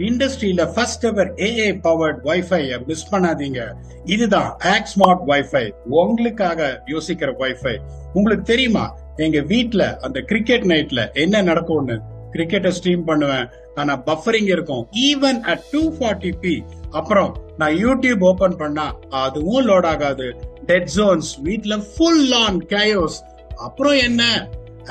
இண்டஸ்ட்ரியில first ever AI powered wifi miss பண்ணாதீங்க. இதுதான் ஆக்ஸ்மார்ட் வைஃபை, உங்களுக்காக யோசிக்கிற வைஃபை. உங்களுக்கு தெரியுமா, எங்க வீட்ல அந்த கிரிக்கெட் நைட்ல என்ன நடக்கும்னு? கிரிக்கெட்டை ஸ்ட்ரீம் பண்ணுவேன், ஆனா பஃபரிங் இருக்கும் ஈவன் அட் 240p. அப்புறம் நான் யூடியூப் ஓபன் பண்ணா அதுவும் லோட் ஆகாது. டெட் ஜோன்ஸ், வீட்ல ஃபுல் ஆன் கேயோஸ். அப்புறம் என்ன,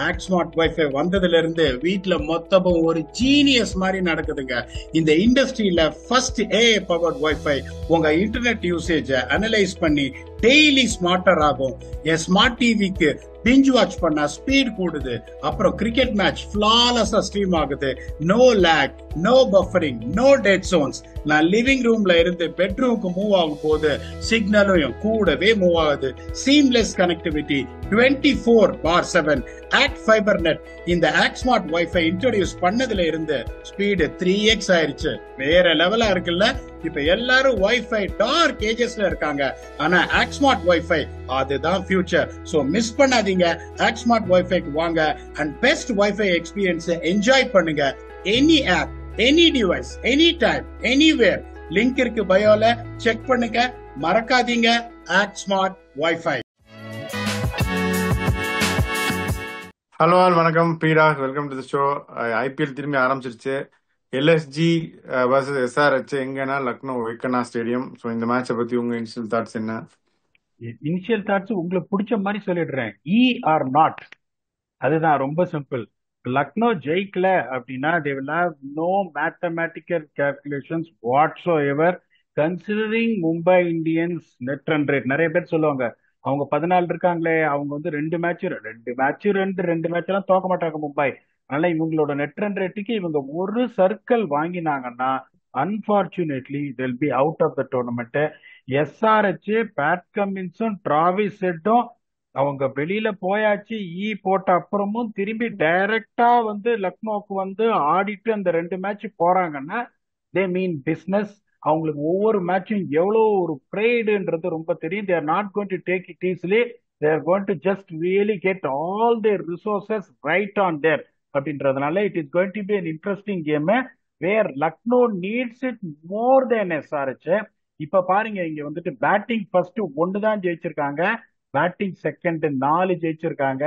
ஆக்ஸ்மார்ட் வைஃபை வந்ததுல இருந்து வீட்ல மொத்தமும் ஒரு ஜீனியஸ் மாதிரி நடக்குதுங்க. இந்த இண்டஸ்ட்ரியில ஃபர்ஸ்ட் ஏஐ பவர்ட் வைஃபை உங்க இன்டர்நெட் யூசேஜ அனலைஸ் பண்ணி டெய்லி ஸ்மார்ட்டர் ஆகும். என் ஸ்மார்ட் டிவிக்கு பிஞ்ச் வாட்ச் பண்ணா ஸ்பீட் கூடுது. அப்புறம் கிரிக்கெட் மேட்ச் ஃபிளாலஸா ஸ்ட்ரீம் ஆகுது. No lag, no buffering, no dead zones. நான் லிவிங் ரூம்ல இருந்து பெட்ரூமுக்கு மூவ் ஆகும் போது சிக்னலும் கூடவே மூவ் ஆகுது. Seamless connectivity 24/7. Act fibre net இந்த ஆக்ஸ்மார்ட் வைஃபை இன்ட்ரோடியூஸ் பண்ணதுல இருந்து ஸ்பீடு 3x ஆயிருச்சு. வேற லெவலா இருக்குல்ல. இப்ப எல்லாரும் வைஃபை டார்க் ஏஜஸ்ல இருக்காங்க, ஆனா ஆக்ஸ்மார்ட் வைஃபை அதுதான் ஃபியூச்சர். சோ மிஸ் பண்ணாதீங்க, ஆக்ஸ்மார்ட் வைஃபைக்கு வாங்க and best wifi experience enjoy பண்ணுங்க. Any app, any device, any time, anywhere. Link இருக்கு பயோல, செக் பண்ணுங்க. மறக்காதீங்க ஆக்ஸ்மார்ட் வைஃபை. ஹலோ ஆல், வணக்கம். பீடா, welcome to the show. IPL திரும்பி ஆரம்பிச்சிருச்சு. எல்எஸ்ஜி வர்சஸ் எஸ்ஆர்ஹெச் எங்கன்னா லக்னோ வைக்கனா ஸ்டேடியம். ஸோ இந்த மேட்சை பத்தி உங்க இனிஷியல் தாட்ஸ் என்ன? இனிஷியல் தாட்ஸ் உங்களுக்கு பிடிச்ச மாதிரி சொல்லிடுறேன். இ ஆர் நாட், அதுதான் ரொம்ப சிம்பிள். லக்னோ ஜெயிக்கல அப்படின்னா they will have no mathematical calculations whatsoever considering Mumbai Indians net run rate. நிறைய பேர் சொல்லுவாங்க அவங்க 14 இருக்காங்களே, அவங்க வந்து ரெண்டு மேட்ச் எல்லாம் தோக்க மாட்டாங்க மும்பை. அதனால இவங்களோட நெட் ரன் ரேட்டுக்கு இவங்க ஒரு சர்க்கிள் வாங்கினாங்கன்னா unfortunately they'll be out of the tournament. SRH Pat கமின்ஸும் டிராவிஸ் ஹெட்டும் அவங்க வெளியில போயாச்சு. போட்ட அப்புறமும் திரும்பி டைரக்டா வந்து லக்னோக்கு வந்து ஆடிட்டு அந்த ரெண்டு மேட்ச் போறாங்கன்னா தே மீன் பிசினஸ். அவங்களுக்கு ஒவ்வொரு மேட்சும் எவ்வளோ ஒரு ப்ரைடுன்றது ரொம்ப தெரியும். They're not going to take it easily. They're going to just really get all their resources right on there அப்படின்றதுனால it is going to be an interesting game where Lucknow needs it more than SRH. இப்ப பாருங்க, இங்க வந்துட்டு batting first ஒன்னு தான் ஜெயிச்சிருக்காங்க, batting second 4 ஜெயிச்சிருக்காங்க.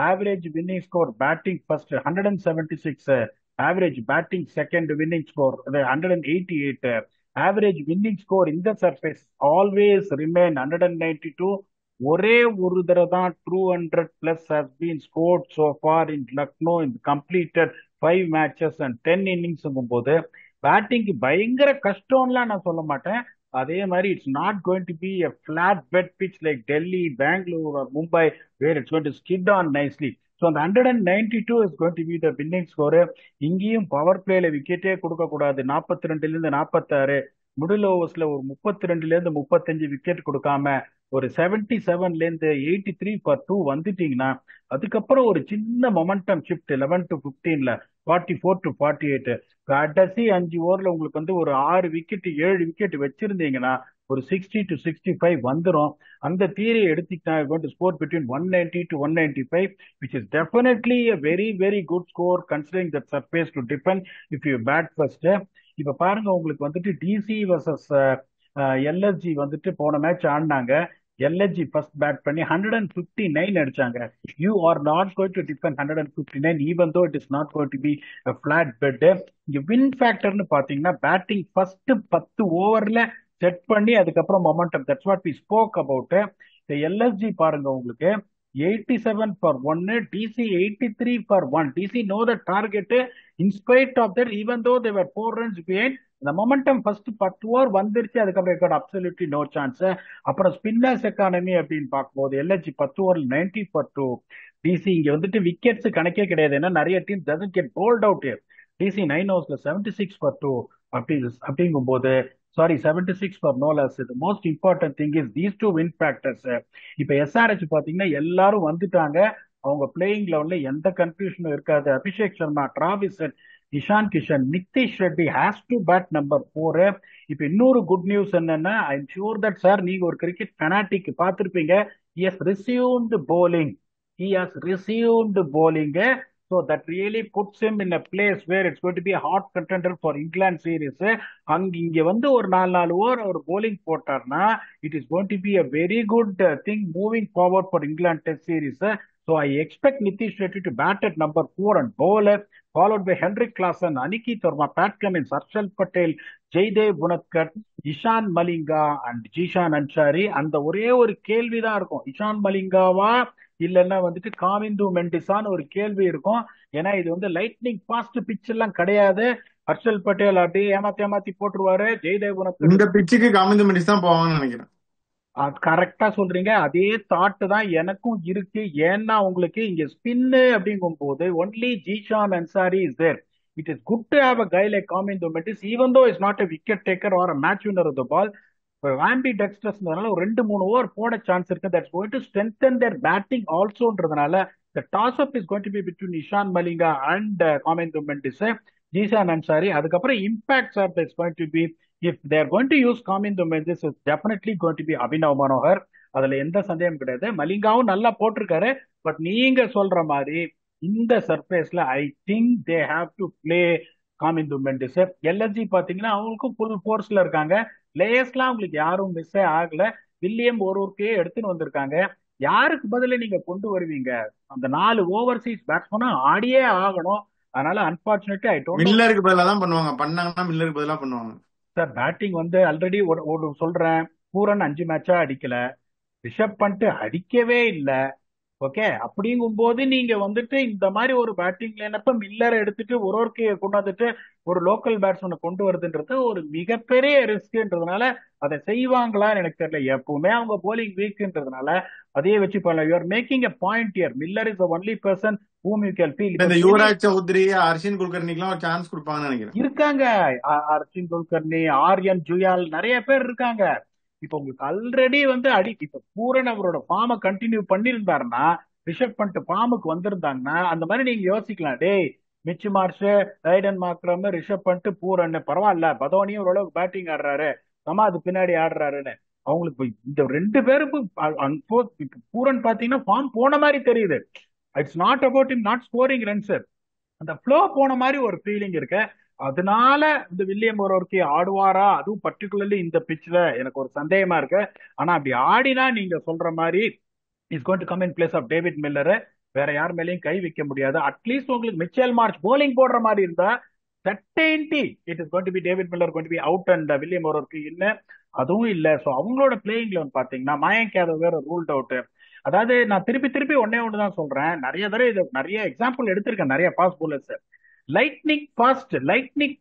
Average winning score batting first 176, average batting second winning score 188. Average winning score இந்த surface always remain 192. ஒரே ஒரு தடவை தான் 200+ has been scored so far in Lucknow in completed 5 matches and 10 innings போது பேட்டிங்க்கு பயங்கர கஷ்டம்லாம் நான் சொல்ல மாட்டேன். அதே மாதிரி it's not going to be a flat bed pitch like Delhi, Bangalore or Mumbai where it's going to skid on nicely. So அந்த 192 is going to be the winning score. இங்கேயும் பவர் பிளேல விக்கெட்டே கொடுக்க கூடாது. 42ல இருந்து 46, மிடில் ஓவர்ஸ்ல ஒரு 32ல இருந்து 35 wicket கொடுக்காம ஒரு 77ல இருந்து 83 for 2 வந்துட்டீங்கன்னா அதுக்கப்புறம் ஒரு சின்ன மொமெண்டம் ஷிஃப்ட் 11 to 15ல 44 to 48 கடைசி 5 ஓவர்ல உங்களுக்கு வந்து ஒரு 6 விக்கெட் 7 விக்கெட் வச்சிருந்தீங்கன்னா ஒரு 60 to 65 வந்துடும். அந்த தியரியை எடுத்துக்கிட்டா going to score between 190 to 195, which is definitely a very very good score considering that surface to defend if you bat first. இப்ப பாருங்க, உங்களுக்கு வந்துட்டு டிசி வர்சஸ் எல்எஸ்ஜி வந்துட்டு போன மேட்ச் ஆடினாங்க. எல்எஸ்ஜி ஃபர்ஸ்ட் பேட் பண்ணி 159 அடிச்சாங்க. You are not going to defend 159 even though it is not going to be flat bed. இங்க வின் ஃபேக்டர்னு பாத்தீங்கன்னா பேட்டிங் ஃபர்ஸ்ட் 10 ஓவர்ல செட் பண்ணி அதுக்கப்புறம் momentum, that's what we spoke about. இந்த எல்எஸ்ஜி பாருங்க, உங்களுக்கு 87 for 1, DC 83 for 1. DC know the target in spite of that, even though they were 4 runs behind. The momentum first 10 over வந்துருச்சு, அதுக்கப்புறம் got absolutely no chance. அப்புறம் spinners economy அப்படின்னு பார்க்கும்போது LSG 10 ஓவரில் 90 for 2. DC இங்க வந்துட்டு விக்கெட்ஸ் கணக்கே கிடையாது, ஏன்னா நிறைய team doesn't get bowled out here. DC 9 ஓவர்ஸ்ல 76 for 2 அப்படிங்கும்போது 76 for no loss. The most important thing is these two win factors. இப்ப எஸ்ஆர்ஹெச் பாத்தீங்கன்னா எல்லாரும் வந்துட்டாங்க, அவங்க பிளேயிங் லெவல்ல எந்த கன்ஃபியூஷனும் இருக்காது. Abhishek Sharma, Travis Head, Ishan Kishan, Nitish Reddy has to bat number 4. இப்ப இன்னொரு குட் நியூஸ் என்னன்னா, I am sure that sir நீங்க ஒரு கிரிக்கெட் ஃபெனாட்டிக் பார்த்திருப்பீங்க. he has resumed bowling So that really puts him in a place where it's going to be a hot contender for England series. இங்க வந்து ஒரு 4 over ஒரு bowling போட்டார்னா it is going to be a very good thing moving forward for England Test series. So I expect Nitish Reddy to bat at number 4 and bowler, followed by Henrik Klaasen, Aniket Verma, Pat Cummins, Harshal Patel, Jaydev Unatkar, Ishan Malinga and Zeeshan Ansari. அந்த ஒரே ஒரு கேள்விதான் இருக்கும், இஷான் மலிங்காவா இல்லைன்னா வந்துட்டு காமிந்து மெண்டிஸான்னு ஒரு கேள்வி இருக்கும். ஏன்னா இது வந்து லைட்னிங் ஃபாஸ்ட் பிச் எல்லாம் கிடையாது. ஹர்ஷல் பட்டேல் அப்படியே ஏமாத்தி போட்டுருவாரு. ஜெய்தேவ் உனக்கு இந்த பிச்சுக்கு காமிந்து மெண்டிஸ் தான் போவாங்கன்னு நினைக்கிறேன். கரெக்டா சொல்றீங்க. அதே தாட் தான் எனக்கும் இருக்கு. ஏன்னா உங்களுக்கு இங்க ஸ்பின்னு அப்படிங்கும் போது only Zeeshan Ansari is there. It is good to have a guy like Kamindu Mendis, even though he's not a wicket taker or a match winner of the ball. ஆம்பி டெக்ஸ்டர்ஸ்னால ஒரு 2-3 ஓவர் போட சான்ஸ் இருக்கு. That's going to strengthen their batting ஆல்சோன்றதுனால the toss up is going to be between Ishan Malinga and Kamindu Mendis, Zeeshan Ansari. அதுக்கப்புறம் impact of is going to be, if they are going to use Kamindu Mendis, is definitely going to be Abhinav Manohar. அதுல எந்த சந்தேகம் கிடையாது. மலிங்காவும் நல்லா போட்டிருக்காரு. But நீங்க சொல்ற மாதிரி இந்த சர்ஃபேஸ்ல I think they have to play Kamindu Mendis. LSG பாத்தீங்கன்னா அவங்களுக்கும் ஃபுல் ஃபோர்ஸ்ல இருக்காங்க. பிளேயர்ஸ்லாம் அவங்களுக்கு யாரும் மிஸ்ஸே ஆகல. வில்லியம் ஒருவருக்கே எடுத்துன்னு வந்திருக்காங்க. யாருக்கு பதில நீங்க கொண்டு வருவீங்க? அந்த 4 ஓவர்சீஸ் பேட்ஸ்மேனா ஆடியே ஆகணும். அதனால அன்பார்ச்சுனேட்லி ஐ டோன்ட். மில்லருக்கு பதிலா தான் பண்ணுவாங்க, பண்ணாங்கன்னா மில்லருக்கு பதிலா பண்ணுவாங்க சார். பேட்டிங் வந்து ஆல்ரெடி ஒரு சொல்றேன், பூரன் 5 மேட்சா அடிக்கல, ரிஷப் பண்ணிட்டு அடிக்கவே இல்லை. ஓகே, அப்படிங்கும் போது நீங்க வந்துட்டு இந்த மாதிரி ஒரு பேட்டிங் லைனப்ப மில்லரை எடுத்துட்டு ஒருவருக்கு கொண்டாந்துட்டு ஒரு லோக்கல் பேட்ஸ்மேனை கொண்டு வருதுன்றது ஒரு மிகப்பெரிய ரிஸ்க்ன்றதுனால அதை செய்வாங்களான்னு எனக்கு தெரியல. எப்பவுமே அவங்க போலிங் வீக்ன்றதுனால அதையே வச்சு பண்ணலாம். You are making a point here. Miller is the only person whom you can feel. இந்த யுவராஜ் சௌத்ரி, அர்ஷின் குல்கர்னிக்குலாம் ஒரு சான்ஸ் கொடுப்பாங்கன்னு நினைக்கிறேன். இருக்காங்க, அர்ஷின் குல்கர்னி, ஆர்யன் ஜுயால், நிறைய பேர் இருக்காங்க. இப்ப உங்களுக்கு ஆல்ரெடி வந்து இப்ப பூரன் அவரோட ஃபார்மை கண்டினியூ பண்ணிருந்தாருன்னா, ரிஷப் பண்ணிட்டு ஃபார்முக்கு வந்திருந்தாங்கன்னா அந்த மாதிரி நீங்க யோசிக்கலாம். டேய் மிச் மார்ஷ், ஐடன் மார்க்ரம், ரிஷப் பண்ணிட்டு பூரன் பரவாயில்ல, பதோனியும் ஓரளவுக்கு பேட்டிங் ஆடுறாரு, சமாது பின்னாடி ஆடுறாருன்னு அவங்களுக்கு இந்த 2 பேருக்கும் பூரன் பாத்தீங்கன்னா ஃபார்ம் போன மாதிரி தெரியுது. It's not about him not scoring runs, அந்த ஃப்ளோ போன மாதிரி ஒரு ஃபீலிங் இருக்கு. அதனால இந்த வில்லியம் ஒருவருக்கு ஆடுவாரா, அதுவும் பர்டிகுலர்லி இந்த பிச்ல எனக்கு ஒரு சந்தேகமா இருக்கு. ஆனா அப்படி ஆடினா நீங்க சொல்ற மாதிரி is going to come in place of David Miller. வேற யார் மேலேயும் கை வைக்க முடியாது. அட்லீஸ்ட் உங்களுக்கு மிச்சேல் மார்ச் போலிங் போடுற மாதிரி இருந்தா certainty it is going to be David Miller going to be out and William ஒருவருக்கு இல்ல, அதுவும் இல்ல. ஸோ அவங்களோட பிளேயிங் லெவன் பாத்தீங்கன்னா மயங்க் யாதவ் வேற ரூல்ட் அவுட். அதாவது நான் திருப்பி ஒன்னே ஒண்ணுதான் சொல்றேன். நிறைய தடவை இது நிறைய எக்ஸாம்பிள் எடுத்திருக்கேன். நிறைய fast bowlers, lightning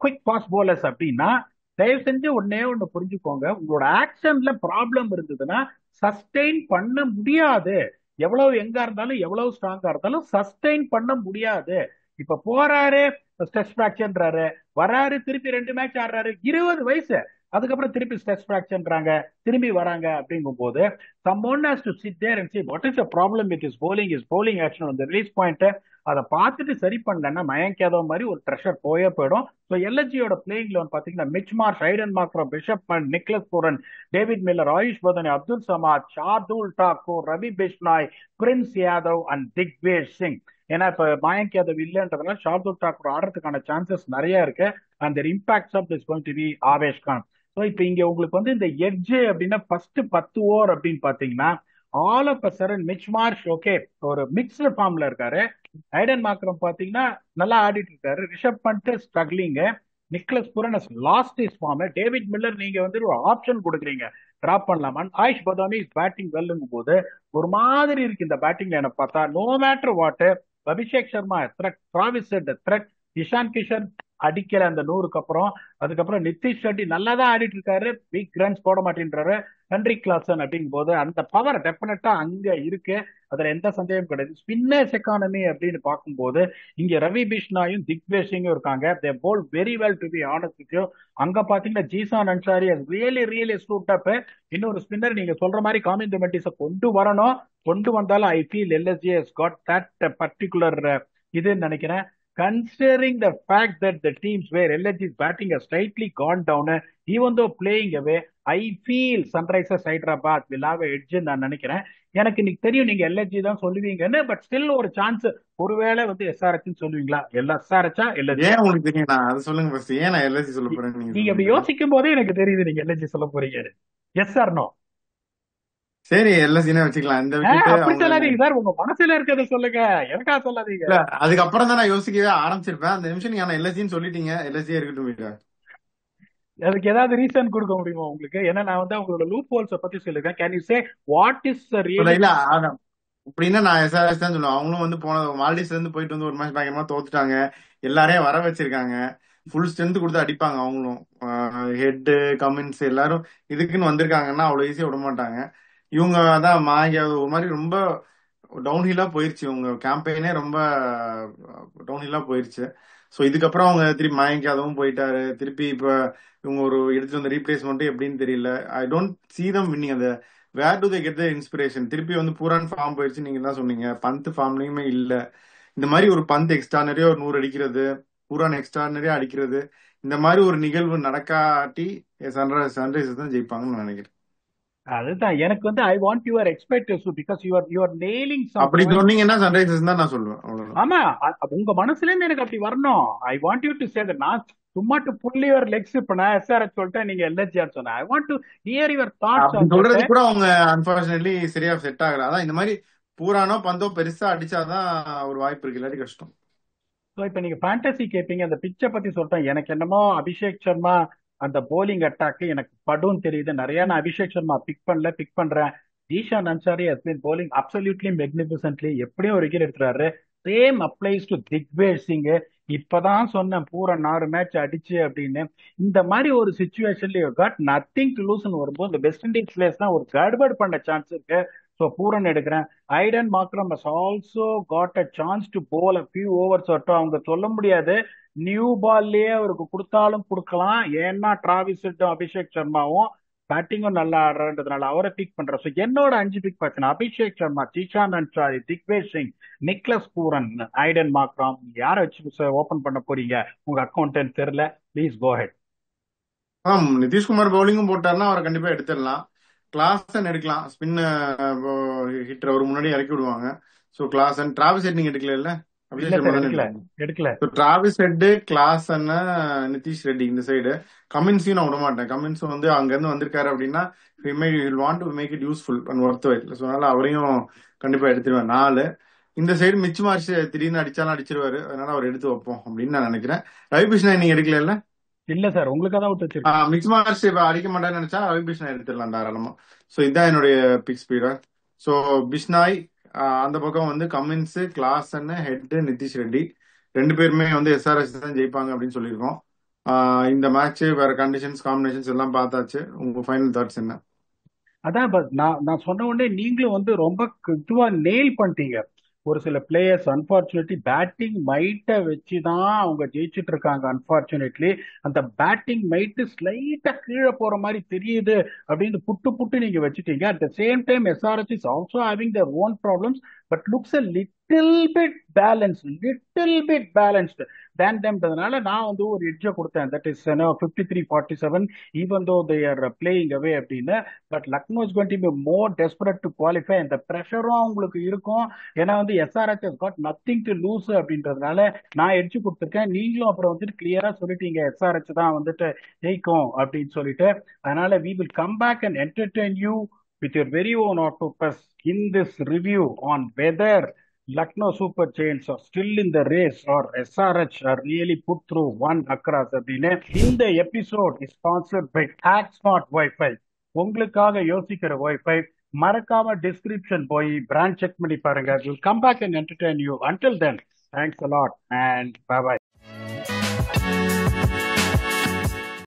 quick fast bowlers அப்படின்னா தயவு செஞ்சு ஒன்னே ஒண்ணு புரிஞ்சுக்கோங்க. உங்களோட ஆக்ஷன்ல ப்ராப்ளம் இருந்ததுன்னா சஸ்டெயின் பண்ண முடியாது. எவ்வளவு எங்கா இருந்தாலும் எவ்வளவு ஸ்ட்ராங்கா இருந்தாலும் சஸ்டெயின் பண்ண முடியாது. இப்ப போறாரு, ஸ்ட்ரெஸ் ஃபிராக்சர்ன்றாரு, வராரு, திருப்பி 2 மேட்ச் ஆடுறாரு, 20 வயசு, அதுக்கப்புறம் திருப்பி ஸ்ட்ரெஸ் ஃபிராக்சர்ன்றாங்க, திரும்பி வராங்க. அப்படிங்கும் போது someone has to sit there and say what is the problem with his bowling action on the release point. அதை பார்த்துட்டு சரி பண்ணலன்னா மயங்க் யாதவ் மாதிரி ஒரு ட்ரெஷர் போயிடும். ஸோ எல்எஸ்ஜியோட பிளேயிங் லெவன் பாத்தீங்கன்னா Mitch Marsh, Aiden Markram, Rishabh Pant, Nicholas Pooran, David Miller, Ayush Badoni, Abdul Samad, Shardul Thakur, Ravi Bishnoi, Prince Yadav and Digvesh Singh. ஏன்னா இப்ப மயங்க் யாதவ் இல்லைன்றதுனால ஷார்துல் டாக்கூர் ஆடுறதுக்கான சான்சஸ் நிறைய இருக்கு. And their impacts of this going to be Avesh Khan. So இப்போ இங்க உங்களுக்கு வந்து இந்த எட்ஜ் அப்படின்னா ஃபர்ஸ்ட் 10 ஓவர் அப்படின்னு பாத்தீங்கன்னா all of a sudden Mitch Marsh okay ஒரு மிக்ஸ்டு ஃபார்ம்ல இருக்காரு. ஐடன் மார்க்ரம் பாத்தீங்கன்னா நல்லா ஆடிட்டு இருக்காரு. Rishabh Pant struggling. Nicholas Pooran lost his form. David Miller நீங்க வந்து ஒரு ஆப்ஷன் கொடுக்குறீங்க டிராப் பண்ணலாமான்னு. ஆயுஷ் பதாமி இஸ் பேட்டிங் வெல்லுங்கும் போது ஒரு மாதிரி இருக்கு இந்த பேட்டிங்ல. எனக்கு பார்த்தா no matter what, Abhishek Sharma threat, Travis Head threat, Ishan Kishan அடிக்கல அந்த 100க்கு அப்புறம். அதுக்கப்புறம் நிதிஷ் ரெட்டி நல்லா தான் ஆடிட்டு இருக்காரு, பிக் ரன்ஸ் போட மாட்டேன்றாரு. ஹென்ரிக் கிளாசன் அப்படிங்கும் போது அந்த பவர் டெஃபினட்டா அங்க இருக்கு, அதுல எந்த சந்தேகம் கிடையாது. ஸ்பின்னர்ஸ் எக்கானமி அப்படின்னு பார்க்கும்போது இங்க ரவி பிஷ்னாயும் திக்வேஷ் சிங்கும் இருக்காங்க. They bowl very well to be honest with you. அங்க பாத்தீங்கன்னா Zeeshan Ansari really stood up. இன்னொரு ஸ்பின்னர் நீங்க சொல்ற மாதிரி காமிந்து மெண்டிஸை கொண்டு வரணும். கொண்டு வந்தாலும் I feel LSG has got that particular இதுன்னு நினைக்கிறேன். Considering the fact that the teams where LSG is batting has slightly gone down, even though playing away, I feel Sunrisers Hyderabad will have edge நான் நினைக்கிறேன். எனக்கு இன்னைக்கு தெரியும் நீங்க LSG தான் சொல்லுவீங்கன்னு, but still ஒரு சான்ஸ், ஒருவேளை வந்து எஸ்ஆர்எச் சொல்லுவீங்களா? எஸ்ஆர்எச்சா எல்எஸ்ஜி? ஏன் உங்களுக்கு தெரியும்? நான் அதை சொல்லுங்க ஃபர்ஸ்ட். ஏன் நான் எல்ஐசி சொல்ல போறேன்னு நீங்க நீங்க அப்படி சொல்லுங்க. யோசிக்கும் போதே எனக்கு தெரியுது நீங்க எல்எஸ்ஜி சொல்ல போறீங்க. Yes or no? சரி, எல்ஐசினே வச்சுக்கலாம். இந்த விட்டுட்டு அப்படி அவங்க சொல்லாதீங்க சார், உங்க மனசுல இருக்கிறத சொல்லுங்க, எனக்கா சொல்லாதீங்க. இல்ல, அதுக்கப்புறம் தான் நான் யோசிக்கவே ஆரம்பிச்சிருப்பேன். அந்த நிமிஷம் நீங்க எல்ஐசின்னு சொல்லிட்டீங்க. எல்ஐசியே இருக்கட்டும் வீட்டா. அதுக்கு ஏதாவது ரீசன் கொடுக்க முடியுமா உங்களுக்கு? ஏன்னா நான் வந்து உங்களோட லூப் ஹோல்ஸ் பத்தி சொல்லிருக்கேன். Can you say what is really? இல்ல அப்படின்னா நான் எஸ்ஆர்எஸ் தான் சொல்லுவேன். அவங்களும் வந்து போன மால்டீவ்ஸ்ல இருந்து போயிட்டு வந்து ஒரு மேட்ச் பயங்கரமா தோத்துட்டாங்க. எல்லாரையும் வர வச்சிருக்காங்க. ஃபுல் ஸ்ட்ரென்த் கொடுத்து அடிப்பாங்க அவங்களும். ஹெட் கமின்ஸ் எல்லாரும் இதுக்குன்னு வந்திருக்காங்கன்னா அவ்வளவு ஈஸியா விட மாட்டாங்க. இவங்க தான் மாங்க ஒரு மாதிரி ரொம்ப டவுன்ஹில்லா போயிருச்சு. உங்க கேம்பெயினே ரொம்ப டவுன்ஹில்லா போயிருச்சு. ஸோ இதுக்கப்புறம் அவங்க திருப்பி மயங்காதவும் போயிட்டாரு. திருப்பி இப்ப இவங்க ஒரு எடுத்து வந்த ரீப்ளேஸ்மெண்ட் எப்படின்னு தெரியல. I don't see them winning. அந்த where do they get the inspiration? திருப்பி வந்து பூரான் ஃபார்ம் போயிடுச்சு நீங்க தான் சொன்னீங்க. பந்த் ஃபார்ம்லயுமே இல்ல. இந்த மாதிரி ஒரு பந்த் எக்ஸ்ட்ரானரியா ஒரு 100 அடிக்கிறது, பூரான் எக்ஸ்ட்ரானரியா அடிக்கிறது, இந்த மாதிரி ஒரு நிகழ்வு நடக்காட்டி சன்ரைசர்ஸ் தான் ஜெயிப்பாங்கன்னு நான் நினைக்கிறேன். அதுதான் எனக்கு வந்து I want your expectation because you are nailing some அப்படி பாயிண்ட். சொன்னீங்கன்னா சன்ரைசர்ஸ் தான் நான் சொல்லுவேன். அவ்வளவுதான். ஆமா, உங்க மனசுல இருந்து எனக்கு அப்படி வரணும். I want you to say that. நான் சும்மா டு புல் யுவர் லெக்ஸ். இப்ப நான் எஸ்ஆர்எச் சொல்லிட்டேன், நீங்க எல்எஸ்ஜிஆர் சொன்ன. I want to hear your thoughts அப்படி ஆன் தட். சொல்றது கூட அவங்க அன்பார்ச்சுனேட்லி சரியா செட் ஆகல. அதான் இந்த மாதிரி பூரானோ பந்தோ பெருசா அடிச்சாதான் ஒரு வாய்ப்பு இருக்கு, இல்லாட்டி கஷ்டம். ஸோ இப்போ நீங்க ஃபேண்டசி கேட்பீங்க, அந்த பிச்சை பத்தி சொல்றேன். எனக்கு என்னமோ அபிஷேக் சர்மா அந்த போலிங் அட்டாக் எனக்கு படும் தெரியுது. நிறைய நான் அபிஷேக் சர்மா பிக் பண்றேன். Zeeshan Ansari has been bowling absolutely magnificently. எப்படியும் ஒரு விக்கெட் எடுத்துறாரு. Same applies to Digvesh Singh. இப்பதான் சொன்னேன் பூரா 4 மேட்ச் அடிச்சு அப்படின்னு. இந்த மாதிரி ஒரு சுச்சுவேஷன்ல யூ காட் நத்திங் டு லூஸ்னு வரும்போது இந்த வெஸ்ட் இண்டீஸ் பிளேயர்ஸ் தான் ஒரு கட்பட் பண்ண சான்ஸ் இருக்கு. ஸோ பூரன் எடுக்கிறேன். ஐடன் Markram has also got a chance to bowl a few overs. அவங்க சொல்ல முடியாது, நியூ பால்லயே அவருக்கு கொடுத்தாலும் கொடுக்கலாம். ஏன்னா டிராவிஸ் ஹெட்டும் அபிஷேக் சர்மாவும் பேட்டிங்கும் நல்லா ஆடுறதுனால அவரை பிக் பண்றேன். ஸோ என்னோட 5 பிக் பார்த்தீங்கன்னா அபிஷேக் சர்மா, ஜீஷான் அன்சாரி, திக்வேஷ் சிங், நிக்லஸ் பூரன், ஐடன் மார்க்ரம். யாரை வச்சு ஓபன் பண்ண போறீங்க? உங்க அக்கௌண்ட் தெரியல, ப்ளீஸ் கோ ஹெட். நிதிஷ்குமார் பவுலிங்கும் போட்டாருன்னா அவரை கண்டிப்பா எடுத்துடலாம். கிளாசன் எடுக்கலாம். ஸ்பின் ஹிட்டர் அவர் முன்னாடி இறக்கி விடுவாங்க. ஸோ கிளாசன், டிராவிஸ் ஹெட் நீங்க எடுக்கல இல்ல? அபிஷேக் இல்ல சர்மா சார், தானே எடுக்கல. Travis head, Klaasen, Nitish Reddy இந்த சைடு. கமின்ஸையும் நான் விட மாட்டேன். கமின்ஸும் வந்து அங்க இருந்து வந்திருக்காரு அப்படின்னா want to make it useful and worth wait. So அதனால அவரையும் கண்டிப்பா எடுத்துருவேன். 4 இந்த சைடு மிச் மார்ச் திடீர்னு அடிச்சாலும் அடிச்சிருவாரு. அதனால அவர் எடுத்து வைப்போம் அப்படின்னு நான் நினைக்கிறேன். ரவி கிருஷ்ணா நீங்க எடுக்கல இல்ல? இல்ல சார், உங்களுக்கு தான் விட்டு வச்சிருக்கேன். மிக்ஸ் மார்ச் அடிக்க மாட்டேன்னு நினைச்சா ரவி பிஷ்னாய் எடுத்துடலாம் தாராளமா. ஸோ இதுதான் என்னுடைய பிக் ஸ்பீடா. ஸோ பிஷ்னாய், அந்த பக்கம் வந்து Cummins, Klaasen, head, Nitish Reddy 2 பேருமே வந்து எஸ்ஆர்எஸ் தான் ஜெயிப்பாங்க அப்படின்னு சொல்லியிருக்கோம். இந்த மேட்ச் வேற கண்டிஷன்ஸ் காம்பினேஷன்ஸ் எல்லாம் பார்த்தாச்சு. உங்க ஃபைனல் தாட்ஸ் என்ன? அதான் நான் சொன்ன உடனே நீங்களும் வந்து ரொம்ப இதுவா நெயில் பண்ணிட்டீங்க. ஒரு சில பிளேயர்ஸ் அன்பார்ச்சுனேட்லி பேட்டிங் மைட்டை வச்சுதான் அவங்க ஜெயிச்சுட்டு இருக்காங்க. அன்பார்ச்சுனேட்லி அந்த பேட்டிங் மைட்டு ஸ்லைட்டா கீழே போற மாதிரி தெரியுது அப்படின்னு புட்டு நீங்க வச்சுட்டீங்க. At the same time SRH is also having their own problems but looks a little bit balanced than them. அதனால நான் வந்து ஒரு எட்ஜை கொடுத்தேன். That is 53-47 even though they are playing away அப்படின்னு. But Lucknow is going to be more desperate to qualify. அந்த ப்ரெஷரும் அவங்களுக்கு இருக்கும். ஏன்னா வந்து SRH has got nothing to lose அப்படின்றதுனால நான் எட்ஜ் கொடுத்துருக்கேன். நீங்களும் அப்புறம் வந்துட்டு கிளியரா சொல்லிட்டீங்க எஸ்ஆர்எச் தான் வந்துட்டு ஜெயிக்கும் அப்படின்னு சொல்லிட்டு. அதனால we will come back and entertain you with your very own octopus in this review on whether Lucknow Super Giants are still in the race or SRH are really put through one across அப்படின்னு. இந்த episode is sponsored by AxSmart Wi-Fi. உங்களுக்காக யோசிக்கிற wifi. மறக்காம description போய் brand check பண்ணி பாருங்க. We'll come back and entertain you. Until then, thanks a lot and bye bye.